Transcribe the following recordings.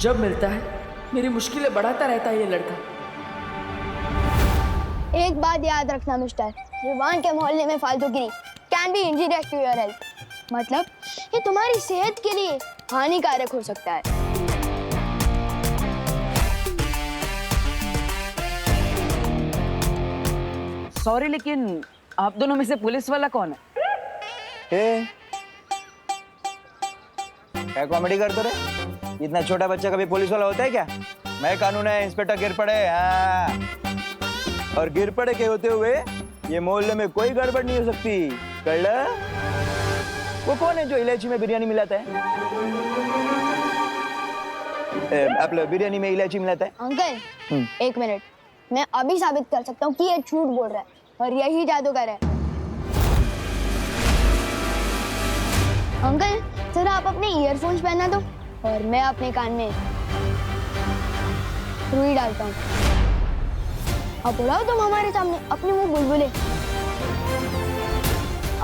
जब मिलता है मेरी मुश्किलें बढ़ाता रहता है ये लड़का। एक बात याद रखना मिस्टर, रिवान के मोहल्ले में फालतूगिरी can be injurious to your health. मतलब ये तुम्हारी सेहत के लिए हानिकारक हो सकता है। सॉरी, लेकिन आप दोनों में से पुलिस वाला कौन है? क्या कॉमेडी करते रहे? इतना छोटा बच्चा कभी पुलिस वाला होता है क्या? मैं कानून है, इंस्पेक्टर गिरपड़े। हाँ, और गिरपड़े के होते हुए ये मोहल्ले में कोई गड़बड़ नहीं हो सकती। कल वो कौन है जो इलायची में बिरयानी मिलाता है? आप लोग बिरयानी में इलायची मिलाता है? अंकल एक मिनट, मैं अभी साबित कर सकता हूँ कि ये झूठ बोल रहा है और यही जादूगर है। अंकल जरा आप अपने ईयरफोन्स पहना दो और मैं अपने कान में रुई डालता हूँ। अब उड़ाओ तुम हमारे सामने अपने मुंह बुलबुले।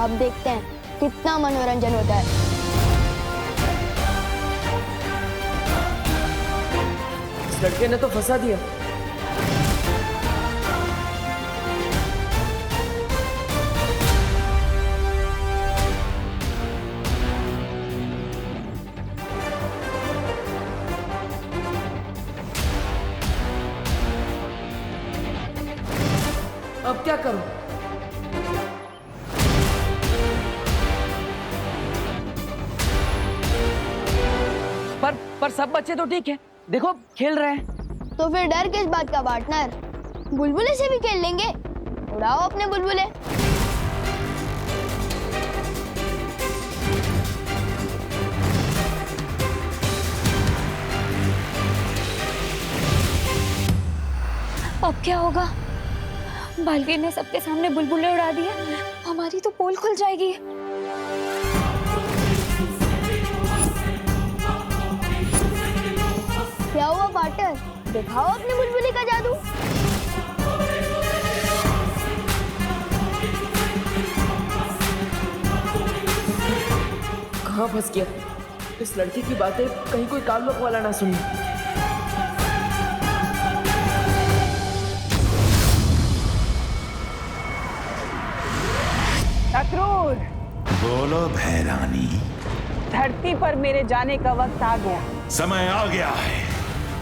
अब देखते हैं कितना मनोरंजन होता है। इस लड़के ने तो फंसा दिया। अब क्या करूं? पर सब बच्चे तो ठीक है, देखो खेल रहे हैं। तो फिर डर किस बात का पार्टनर? बुलबुले से भी खेल लेंगे। उड़ाओ अपने बुलबुले। अब क्या होगा? बालवीर ने सबके सामने बुलबुले उड़ा दिए, हमारी तो पोल खुल जाएगी। क्या हुआ पार्टनर? दिखाओ अपने बुलबुले का जादू। कहाँ फंस गया? इस लड़के की बातें कहीं कोई कामलोक वाला ना सुने। अक्रूर, बोलो भैरानी। धरती पर मेरे जाने का वक्त आ गया। समय आ गया है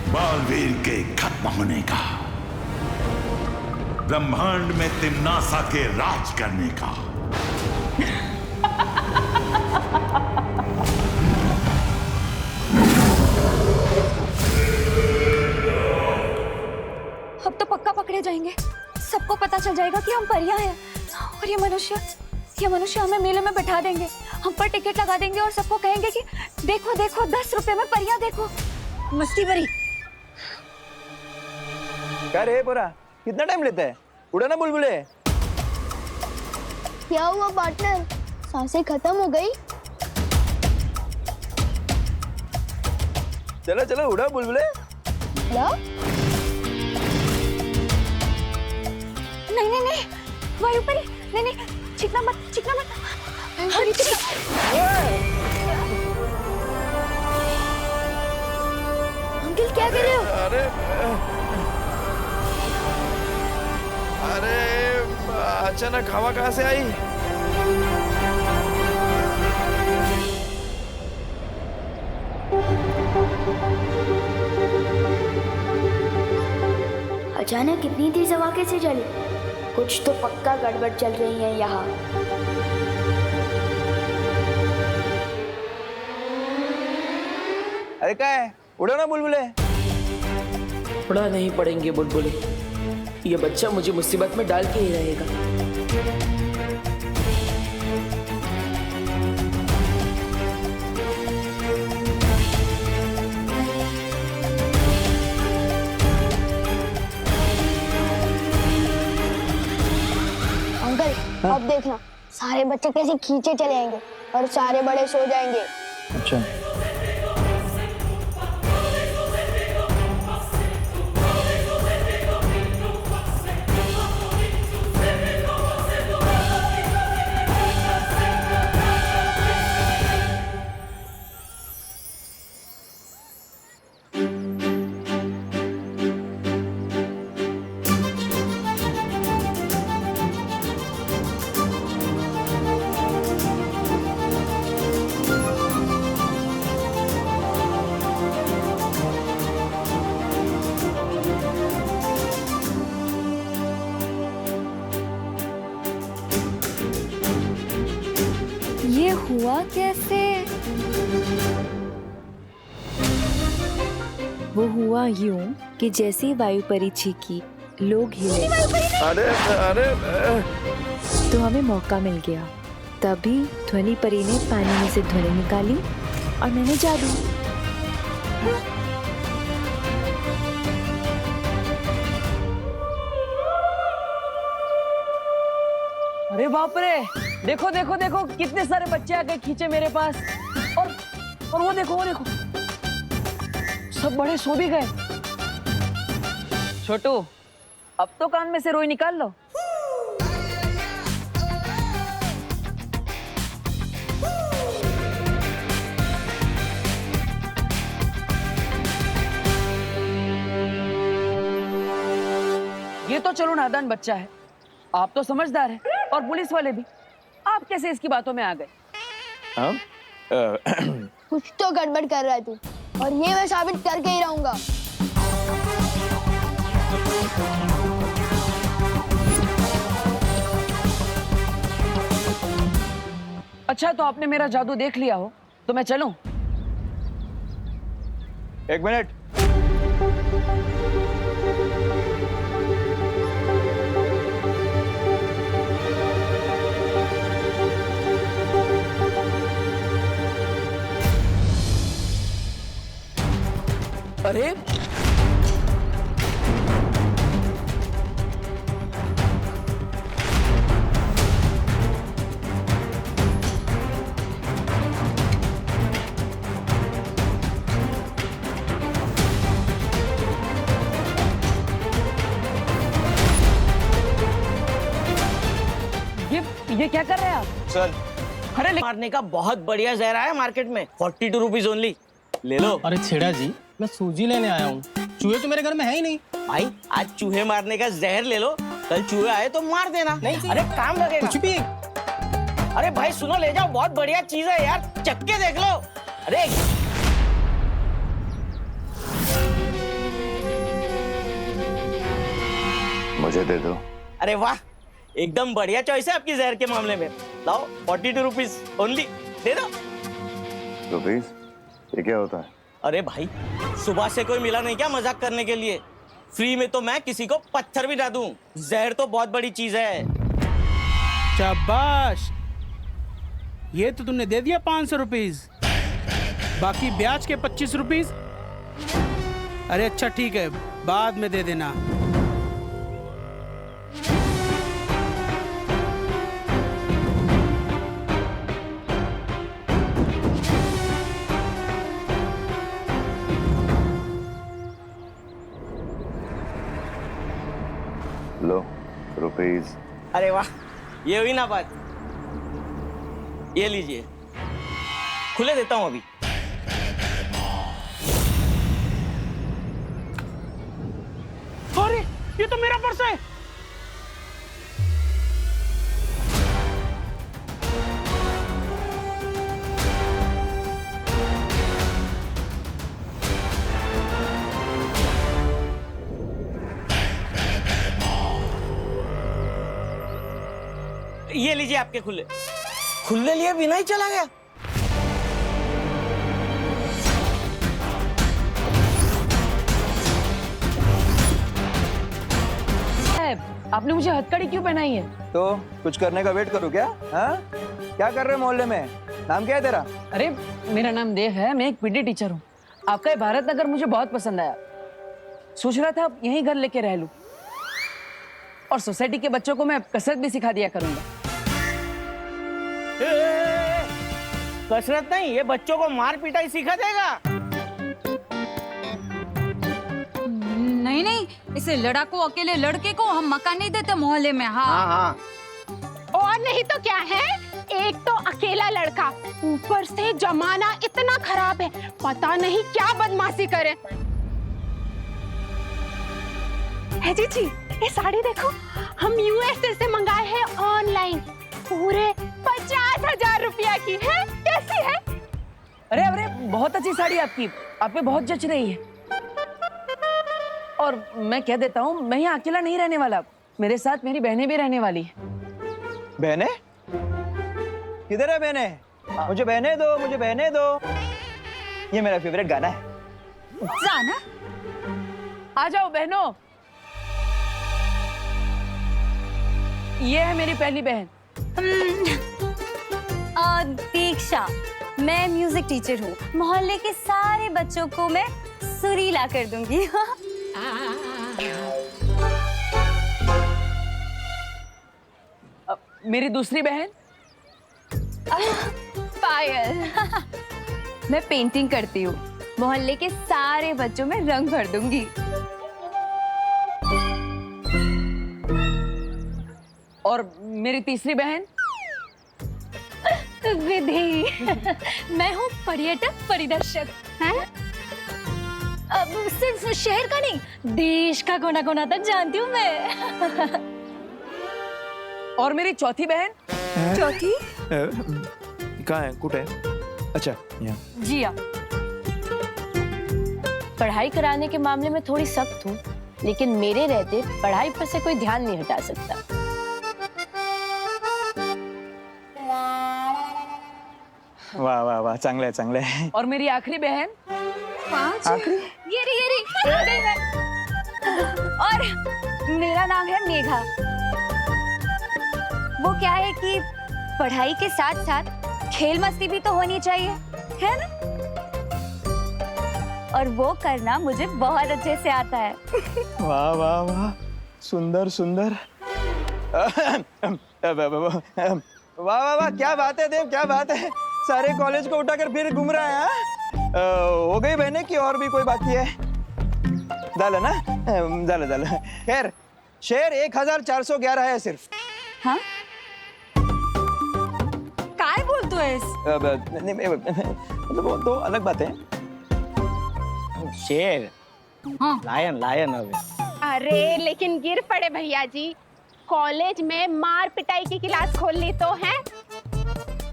बालवीर के खत्म होने का, ब्रह्मांड में तिम्नासा के राज करने का। अब तो पक्का पकड़े जाएंगे, सबको पता चल जाएगा कि हम परियां हैं। और ये मनुष्य हमें मेले में बैठा देंगे, हम पर टिकट लगा देंगे और सबको कहेंगे कि देखो देखो 10 रुपए में परियां देखो। मस्ती भरी। क्या रे बोरा, कितना टाइम लेता है? उड़ा ना बुलबुले। क्या हुआ पार्टनर? सांसें खत्म हो गई? चलो चलो उड़ा बुलबुले। क्या? नहीं, वायुपरी, नहीं, चिकना मत। वायुपरी अंकल क्या कर रहे हो? अरे अचानक हवा कहाँ से आई? अचानक इतनी तेज हवा कैसे चली? कुछ तो पक्का गड़बड़ चल रही है यहाँ। अरे क्या है? उड़ो ना बुलबुले। उड़ा नहीं पड़ेंगे बुलबुले, ये बच्चा मुझे मुसीबत में डाल के ही रहेगा। अंकल अब देखना, सारे बच्चे कैसे खींचे चले आएंगे और सारे बड़े सो जाएंगे। अच्छा, हुआ कैसे? वो हुआ यूं कि जैसे ही वायु परी चीखी, लोग हिले। अरे अरे तो हमें मौका मिल गया। तभी ध्वनि परी ने पानी में से ध्वनि निकाली और मैंने जादू। अरे बाप रे, देखो देखो देखो कितने सारे बच्चे आके खींचे मेरे पास। और वो देखो सब बड़े सो भी गए। छोटू, अब तो कान में से रोई निकाल लो। ये तो चलो नादान बच्चा है, आप तो समझदार है, और पुलिस वाले भी। आप कैसे इसकी बातों में आ गए? हम कुछ तो गड़बड़ कर रहा है तू, और ये मैं साबित करके ही रहूंगा। अच्छा, तो आपने मेरा जादू देख लिया हो तो मैं चलूं? एक मिनट। अरे ये क्या कर रहे हैं आप? सर, अरे मारने का बहुत बढ़िया जहर आया मार्केट में, 42 रुपीज ओनली। ले लो। अरे छेड़ा जी, मैं सूजी लेने आया हूँ। चूहे तो मेरे घर में है ही नहीं। भाई आज चूहे मारने का जहर ले लो, कल चूहे आए तो मार देना। नहीं जी। अरे काम लगेगा। कुछ भी। अरे भाई सुनो, ले जाओ, बहुत बढ़िया चीज है यार, चक्के देख लो। अरे मुझे दे दो। अरे वाह, एकदम बढ़िया चॉइस है आपकी जहर के मामले में। लाओ 42 रुपीज ओनली, दे दो। रुपीज? ये क्या होता है? अरे भाई, सुबह से कोई मिला नहीं क्या मजाक करने के लिए? फ्री में तो मैं किसी को पत्थर भी ना दूं। जहर तो बहुत बड़ी चीज है। शाबाश, ये तो तुमने दे दिया 500 रुपीज, बाकी ब्याज के 25 रुपीज। अरे अच्छा ठीक है, बाद में दे देना। लो रुपीज। अरे वाह, ये हुई ना बात। ये लीजिए, खुले देता हूं अभी। अरे ये तो मेरा पर्स है। ये लीजिए आपके खुले। खुले लिए बिना ही चला गया। आपने मुझे हथकड़ी क्यों पहनाई है? तो कुछ करने का वेट करूं क्या? हाँ, क्या कर रहे हो मोहल्ले में? नाम क्या है तेरा? अरे मेरा नाम देव है, मैं एक पीटी टीचर हूँ। आपका ये भारत नगर मुझे बहुत पसंद आया, सोच रहा था यहीं घर लेके रह लूं, और सोसाइटी के बच्चों को मैं कसरत भी सिखा दिया करूंगा। कसरत नहीं, ये बच्चों को मार पिटाई सिखा देगा। नहीं नहीं, इसे लड़ाकू अकेले लड़के को हम मकान नहीं देते मोहल्ले में। हाँ हाँ, और नहीं तो क्या है, एक तो अकेला लड़का, ऊपर से जमाना इतना खराब है, पता नहीं क्या बदमाशी करे। है जी, ये साड़ी देखो, हम यूएसए से मंगाए हैं ऑनलाइन, पूरे 50,000 रुपया की है। कैसी है? अरे अरे, बहुत अच्छी साड़ी आपकी, आप पे बहुत जच रही है। और मैं कह देता हूँ, मैं यहाँ अकेला नहीं रहने वाला, मेरे साथ मेरी बहनें भी रहने वाली है। बहने? किधर है बहने? मुझे बहने दो, मुझे बहने दो। ये मेरा फेवरेट गाना है। जाना आ जाओ बहनों। ये है मेरी पहली बहन। दीक्षा, मैं म्यूजिक टीचर हूँ। मोहल्ले के सारे बच्चों को मैं सुरीला कर दूंगी। मेरी दूसरी बहन पायल। मैं पेंटिंग करती हूँ। मोहल्ले के सारे बच्चों में रंग भर दूंगी। और मेरी तीसरी बहन विधि। मैं हूँ पर्यटक परिदर्शक। हैं? अब सिर्फ शहर का नहीं, देश का कोना कोना तक जानती हूँ मैं। और मेरी चौथी बहन। चौथी? कहाँ है? कुट है? अच्छा, यहाँ। जी हाँ। पढ़ाई कराने के मामले में थोड़ी सख्त हूँ, लेकिन मेरे रहते पढ़ाई पर से कोई ध्यान नहीं हटा सकता। वाह वाह वाह, चांगलं आहे, चांगलं आहे। और मेरी आखिरी बहन। आखिरी? ये रही आ गई मैं। और मेरा नाम है मेघा। वो क्या है कि पढ़ाई के साथ साथ खेल मस्ती भी तो होनी चाहिए, है ना? और वो करना मुझे बहुत अच्छे से आता है। वाह वाह वाह, सुंदर सुंदर। वाह वाह वाह, क्या बात है देव, क्या बात है। सारे कॉलेज को उठाकर फिर घूम रहा है। हो गई बहने की और भी कोई बाकी है? झालं ना? झालं झालं। खैर, शेर 1411 है सिर्फ। हाँ? काय बोलतोयस? मतलब वो तो अलग बात है। शेर। हाँ। लायन, लायन अबे। अरे लेकिन गिर पड़े भैया जी। कॉलेज में मार पिटाई की क्लास खोल ली तो है।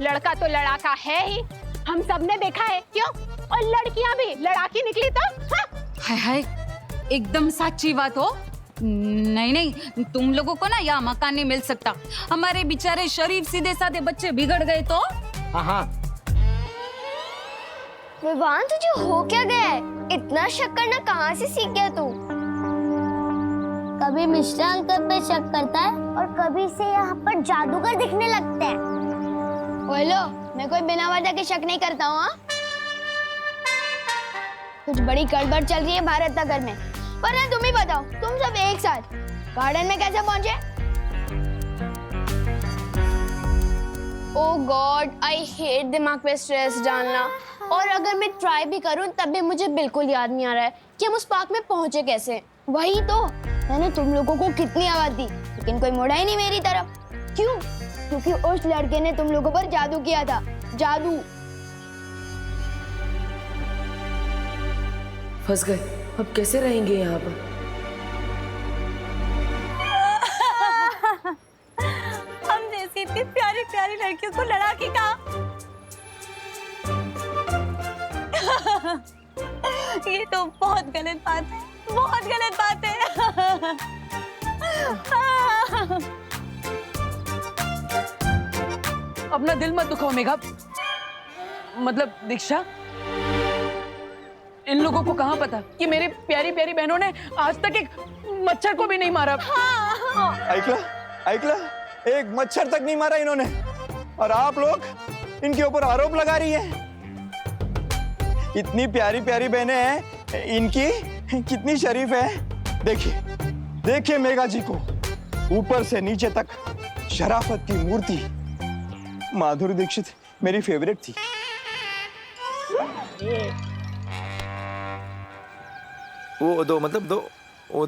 लड़का तो लड़ाका है ही, हम सब ने देखा है। क्यों? और लड़कियां भी लड़ाकी निकली तो। हाँ? हाय हाय, एकदम सच्ची बात हो। नहीं नहीं, तुम लोगों को ना यहाँ मकान नहीं मिल सकता। हमारे बेचारे शरीफ सीधे साधे बच्चे बिगड़ गए तो। हाँ। विवान, तुझे हो क्या गया है? इतना शक करना कहाँ से सीख गया तू? कभी मिश्रा अंकल पे शक करता है और कभी से यहाँ पर जादूगर दिखने लगते हैं। बोलो, मैं कोई बिना वजह के शक नहीं करता हूँ। कुछ बड़ी गड़बड़ चल रही है भारत नगर में। वरना तुम ही बताओ, तुम सब एक साथ गार्डन में कैसे पहुंचे? ओह गॉड, आई हेट दिमाग पे स्ट्रेस डालना। और अगर मैं ट्राई भी करूं तब भी मुझे बिल्कुल याद नहीं आ रहा है कि हम उस पार्क में पहुंचे कैसे। वही तो, मैंने तुम लोगों को कितनी आवाज दी, लेकिन कोई मुड़ा ही नहीं मेरी तरफ। क्यों? क्योंकि उस लड़के ने तुम लोगों पर जादू किया था। जादू। फंस गए। अब कैसे रहेंगे यहाँ पर? हम जैसी इतनी प्यारी प्यारी लड़कियों को लड़ाकी कहा। ये तो बहुत गलत बात है, बहुत गलत बात है। अपना दिल मत दुखाओ मेघा। मतलब दीक्षा, इन लोगों को कहाँ पता कि मेरे प्यारी प्यारी बहनों ने आज तक एक मच्छर को भी नहीं मारा। ऐकला, ऐकला, एक मच्छर तक नहीं मारा इन्होंने, और आप लोग इनके ऊपर आरोप लगा रही हैं। इतनी प्यारी प्यारी बहनें हैं, इनकी कितनी शरीफ है। देखिए, देखिए मेघा जी को, ऊपर से नीचे तक शराफत की मूर्ति। माधुरी दीक्षित मेरी फेवरेट थी। वो दो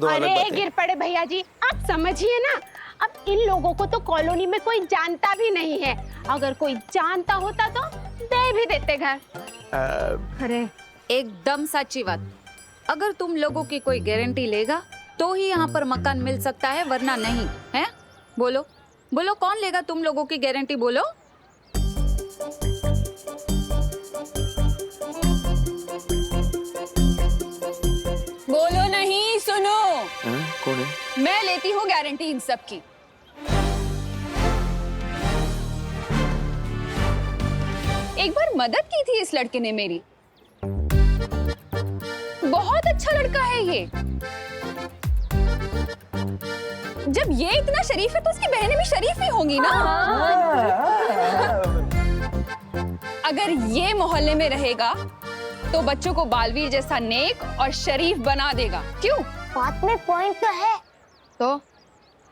अरे गिर पड़े भैया जी, आप समझिए ना। अब इन लोगों को तो कॉलोनी में कोई जानता भी नहीं है। अगर कोई जानता होता तो दे भी देते घर। अरे एकदम सच्ची बात। अगर तुम लोगों की कोई गारंटी लेगा तो ही यहाँ पर मकान मिल सकता है, वरना नहीं है। बोलो बोलो, कौन लेगा तुम लोगों की गारंटी? बोलो। बोलो नहीं, सुनो। कौन है? मैं लेती हूँ गारंटी इन सब की। एक बार मदद की थी इस लड़के ने मेरी। बहुत अच्छा लड़का है ये। जब ये इतना शरीफ है तो उसकी बहनें भी शरीफ ही होंगी ना। अगर ये मोहल्ले में रहेगा तो बच्चों को बालवीर जैसा नेक और शरीफ बना देगा। क्यों? बात में पॉइंट तो है। तो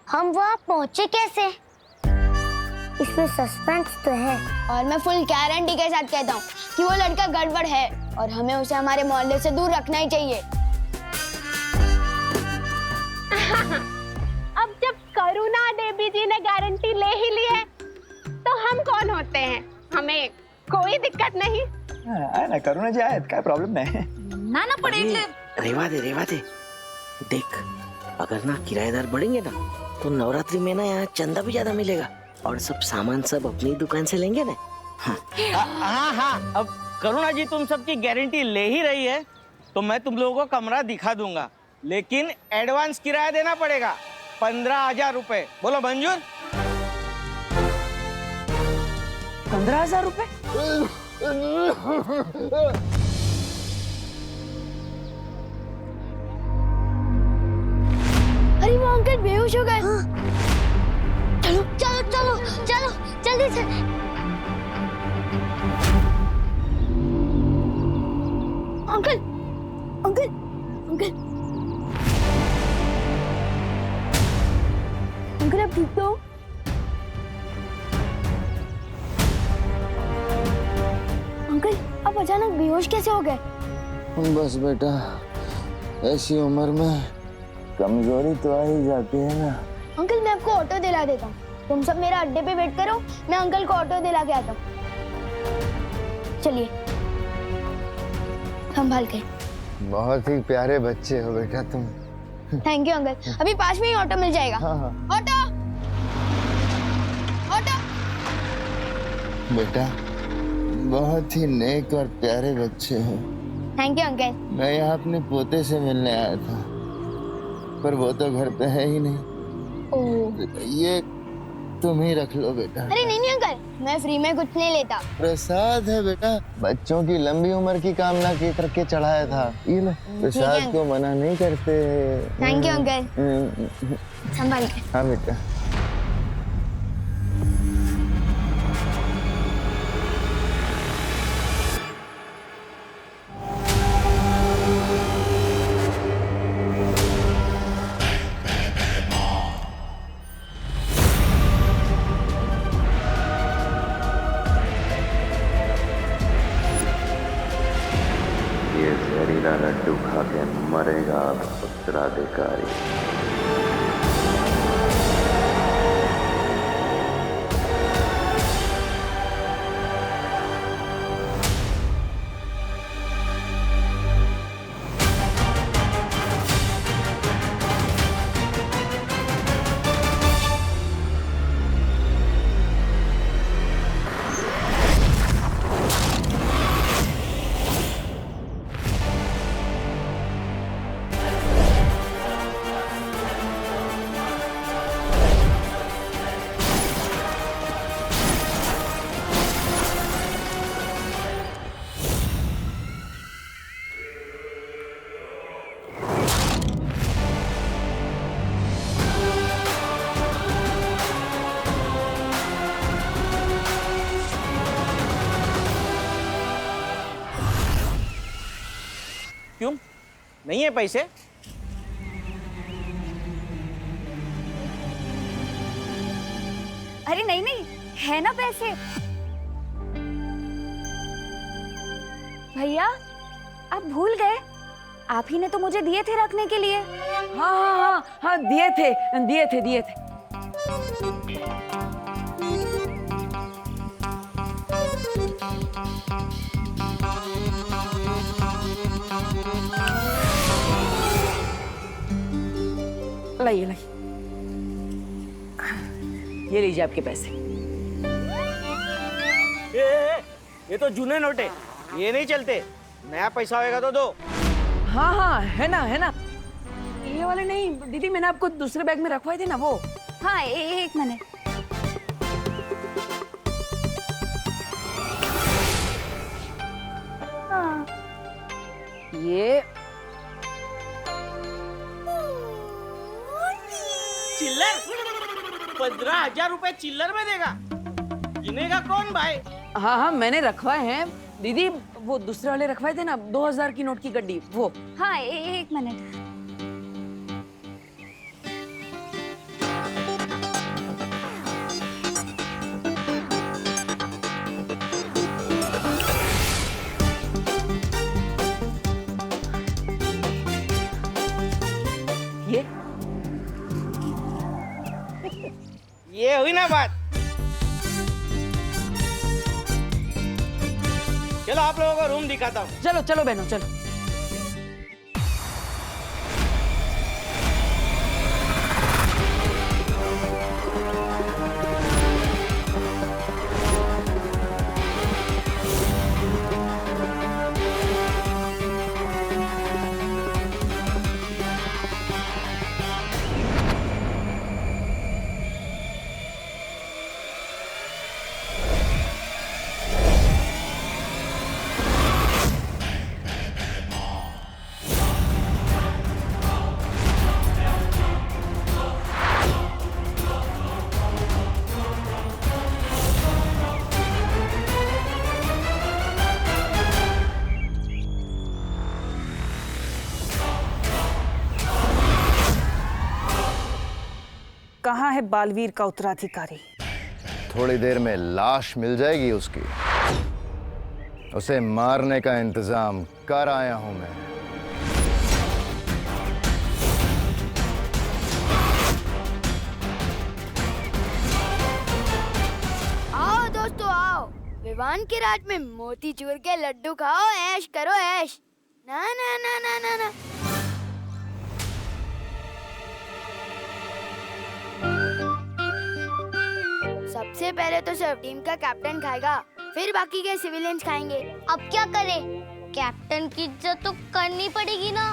हम वहाँ पहुँचे कैसे? इसमें सस्पेंस तो है। और मैं फुल गारंटी के साथ कहता हूँ कि वो लड़का गड़बड़ है और हमें उसे हमारे मोहल्ले से दूर रखना ही चाहिए। अब जब करुणा देवी जी ने गारंटी ले ही ली है तो हम कौन होते हैं? हमें कोई दिक्कत नहीं। आए ना करुणा जी, आए, काय प्रॉब्लम नहीं। ना पड़े रेवा दे देख, अगर ना किराएदार बढ़ेंगे ना तो नवरात्रि में ना यहाँ चंदा भी ज्यादा मिलेगा और सब सामान सब अपनी दुकान से लेंगे ना। हाँ, अब करुणा जी तुम सबकी गारंटी ले ही रही है तो मैं तुम लोगों को कमरा दिखा दूंगा, लेकिन एडवांस किराया देना पड़ेगा 15,000 रुपए। बोलो मंजूर? 15,000 रुपए? अरे वो अंकल बेहोश हो गए। चलो चलो चलो चलो जल्दी से। अंकल अंकल अंकल अंकल अब ठीक तो? अंकल अब अचानक बेहोश कैसे हो गए? बस बेटा, ऐसी उम्र में कमजोरी तो आ ही जाती है ना। अंकल मैं आपको ऑटो दिला देता हूँ, तुम सब मेरा अड्डे पे वेट करो, मैं अंकल को ऑटो दिला के आता हूँ। चलिए संभाल के। बहुत ही प्यारे बच्चे हो बेटा तुम। थैंक यू अंकल, अभी पास में ही ऑटो मिल जाएगा। हाँ। Auto auto. बेटा बहुत ही नेक और प्यारे बच्चे हो। Thank you uncle. मैं यहाँ अपने पोते से मिलने आया था पर वो तो घर पे है ही नहीं। ये तुम ही रख लो बेटा। अरे नहीं अंकल, मैं फ्री में कुछ नहीं लेता। प्रसाद है बेटा, बच्चों की लंबी उम्र की कामना की करके चढ़ाया था। ये लो, प्रसाद को मना नहीं करते। Thank you uncle. संभाल के। हाँ बेटा। जहरीला लड्डू खा के मरेगा उत्तराधिकारी। क्यों नहीं है पैसे? अरे नहीं नहीं, है ना पैसे। भैया आप भूल गए, आप ही ने तो मुझे दिए थे रखने के लिए। हाँ, दिए थे। लाइए ये लीजिए आपके पैसे। ये तो जूने नोट है, ये नहीं चलते। नया पैसा होएगा तो दो। हाँ है ना। ये वाले नहीं दीदी, मैंने आपको दूसरे बैग में रखवाए थे ना वो। हाँ एक मिनट। ये चिल्लर 15,000 रुपए चिल्लर में देगा? गिनेगा कौन भाई? हाँ हाँ मैंने रखवाए हैं दीदी, वो दूसरे वाले रखवाए थे ना 2000 की नोट की गड्डी, वो। हाँ एक मिनट। ये हुई ना बात। चलो आप लोगों को रूम दिखाता हूँ। चलो चलो बहनों चलो। कहाँ है बालवीर का उत्तराधिकारी? थोड़ी देर में लाश मिल जाएगी उसकी। उसे मारने का इंतजाम कर आया हूं मैं। आओ दोस्तों आओ, विवान की रात में मोतीचूर के लड्डू खाओ, ऐश करो ऐश। ना ना ना ना ना ना। सबसे पहले तो सब टीम का कैप्टन खाएगा, फिर बाकी के सिविलियंस खाएंगे। अब क्या करें? कैप्टन की इज्जत तो करनी पड़ेगी ना।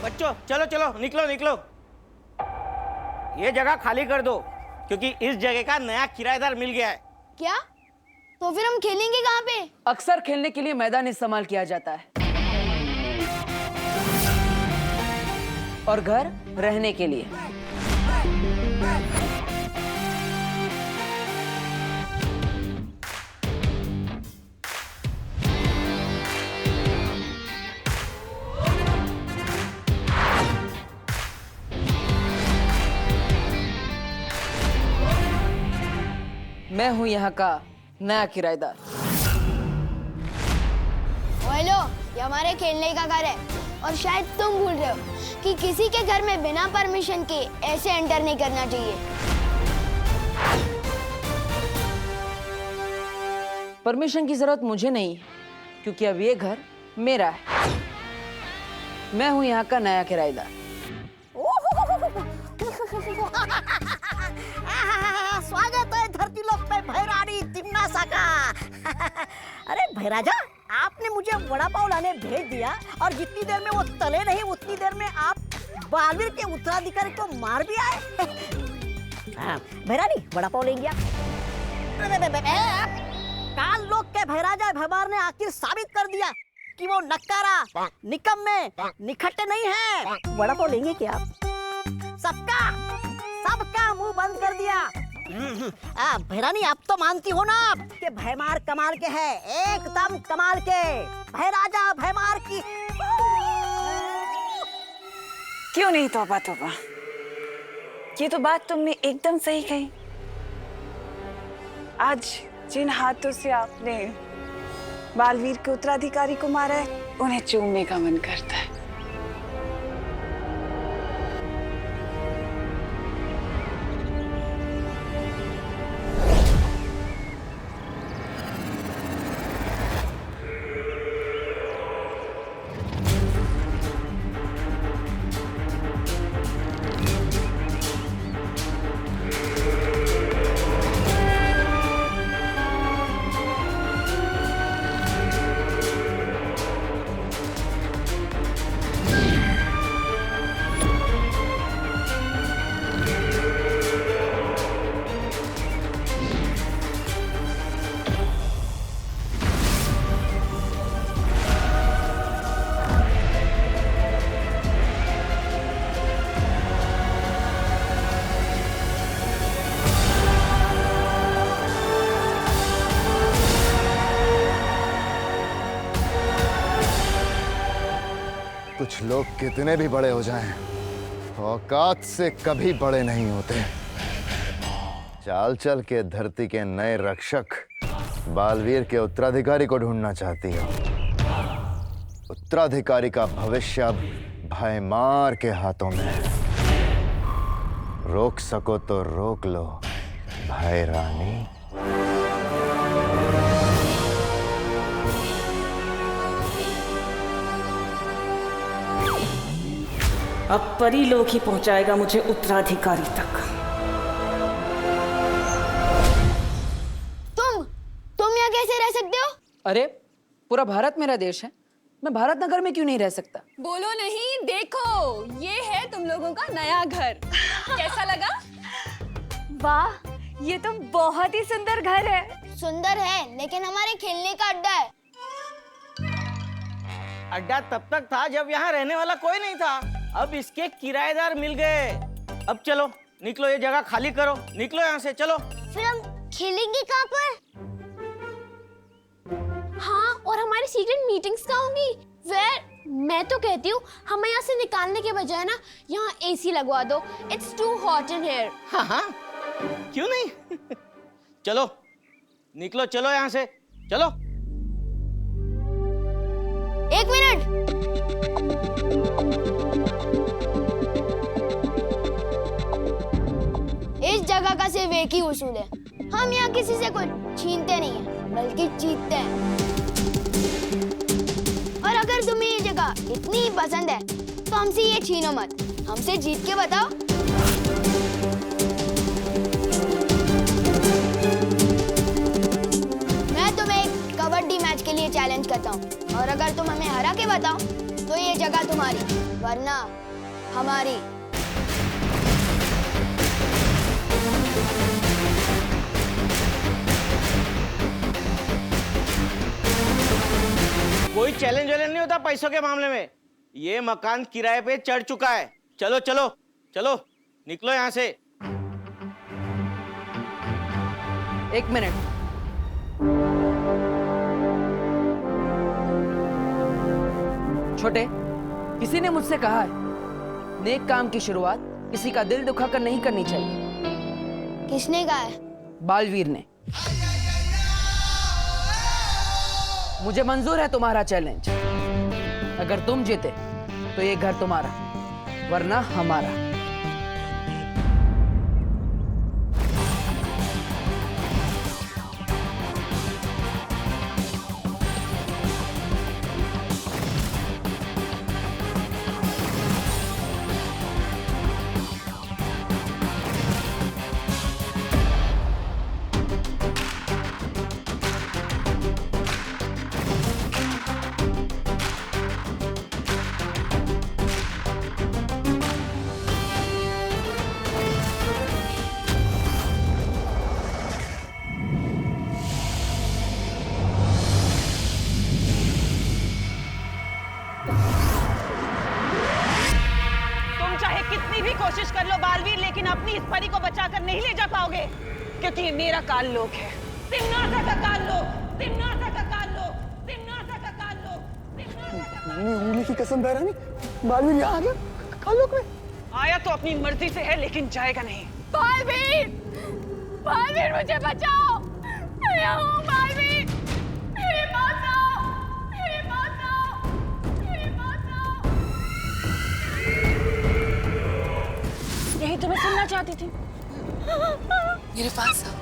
बच्चों चलो चलो निकलो निकलो, ये जगह खाली कर दो क्योंकि इस जगह का नया किराएदार मिल गया है। क्या? तो फिर हम खेलेंगे कहाँ पे? अक्सर खेलने के लिए मैदान इस्तेमाल किया जाता है और घर रहने के लिए। मैं हूं यहाँ का नया किराएदार। हेलो, ये हमारे खेलने का घर है और शायद तुम भूल रहे हो कि किसी के घर में बिना परमिशन के ऐसे एंटर नहीं करना चाहिए। परमिशन की जरूरत मुझे नहीं है क्योंकि अब ये घर मेरा है। मैं हूं यहाँ का नया किराएदार। स्वागत है धरती लोक पे भैरानी तिम्नासा का। अरे भैराजा, आपने मुझे वड़ा पाव लाने भेज दिया और जितनी देर में वो तले नहीं उतनी देर में आप बालवीर के उत्तराधिकारी को मार भी आए। भैरानी वड़ा पाव लेंगे आप? काल लोक के भैराजा भैमार ने आखिर साबित कर दिया कि वो नक्कारा निकम्मे निखट्टे नहीं है। वड़ा पाव लेंगे क्या आप? सबका मुंह बंद कर दिया। भैरानी आप तो मानती हो ना कि भैमार कमाल के है, एकदम कमाल के। भैराजा भैमार की क्यों नहीं तौबा तौबा, ये तो बात तुमने एकदम सही कही। आज जिन हाथों से आपने बालवीर के उत्तराधिकारी को मारा है उन्हें चूमने का मन करता है। कुछ लोग कितने भी बड़े हो जाएं, औकात से कभी बड़े नहीं होते। चाल चल के धरती के नए रक्षक बालवीर के उत्तराधिकारी को ढूंढना चाहती हो। उत्तराधिकारी का भविष्य अब भयमार के हाथों में है। रोक सको तो रोक लो भाई रानी। अब परी लोग ही पहुंचाएगा मुझे उत्तराधिकारी तक। तुम यहाँ कैसे रह सकते हो? अरे पूरा भारत मेरा देश है, मैं भारत नगर में क्यों नहीं रह सकता? बोलो नहीं, देखो ये है तुम लोगों का नया घर। कैसा लगा? वाह, ये तो बहुत ही सुंदर घर है। सुंदर है, लेकिन हमारे खेलने का अड्डा है। अड्डा तब तक था जब यहाँ रहने वाला कोई नहीं था। अब इसके किराएदार मिल गए। अब चलो निकलो, ये जगह खाली करो, निकलो यहाँ से, चलो। फिर हम खेलेंगे कहाँ पर? हाँ, और हमारी सीक्रेट मीटिंग्स कहाँ होंगी? मैं तो कहती हूँ हमें यहाँ से निकालने के बजाय ना यहाँ एसी लगवा दो। It's too hot in here. हाँ, क्यों नहीं? चलो निकलो, चलो यहाँ से, चलो। एक मिनट। इस जगह का सिर्फ एक ही उसूल है, हम यहाँ किसी से कुछ छीनते नहीं हैं, बल्कि जीतते हैं। और अगर तुम्हें ये जगह इतनी ही पसंद है तो हमसे ये छीनो मत, हमसे जीत के बताओ। मैं तुम्हें एक कबड्डी मैच के लिए चैलेंज करता हूँ, और अगर तुम हमें हरा के बताओ तो ये जगह तुम्हारी, वरना हमारी। कोई चैलेंज वैलेंज नहीं होता पैसों के मामले में। ये मकान किराए पे चढ़ चुका है। चलो चलो चलो, निकलो यहाँ से। एक मिनट। छोटे, किसी ने मुझसे कहा है नेक काम की शुरुआत किसी का दिल दुखाकर नहीं करनी चाहिए। किसने कहा है? बालवीर ने। मुझे मंजूर है तुम्हारा चैलेंज। अगर तुम जीते तो ये घर तुम्हारा, वरना हमारा। कोशिश कर लो बालवीर, लेकिन अपनी इस परी को बचाकर नहीं ले जा पाओगे, क्योंकि ये मेरा काल लोक है। तिम्नासा का काल लोक, तिम्नासा का काल लोक, तिम्नासा का काल लोक। नानी उंगली की कसम बहरानी, बालवीर यहाँ आ गया काल लोक में। आया तो अपनी मर्जी से है, लेकिन जाएगा नहीं। बालवीर, बालवीर मुझे बचाओ। मैं यहाँ हूँ बालवीर, मेरे पास आओ, मेरे पास आओ, मेरे पास आओ। यही तो मैं सुनना चाहती थी। मेरे पास आओ।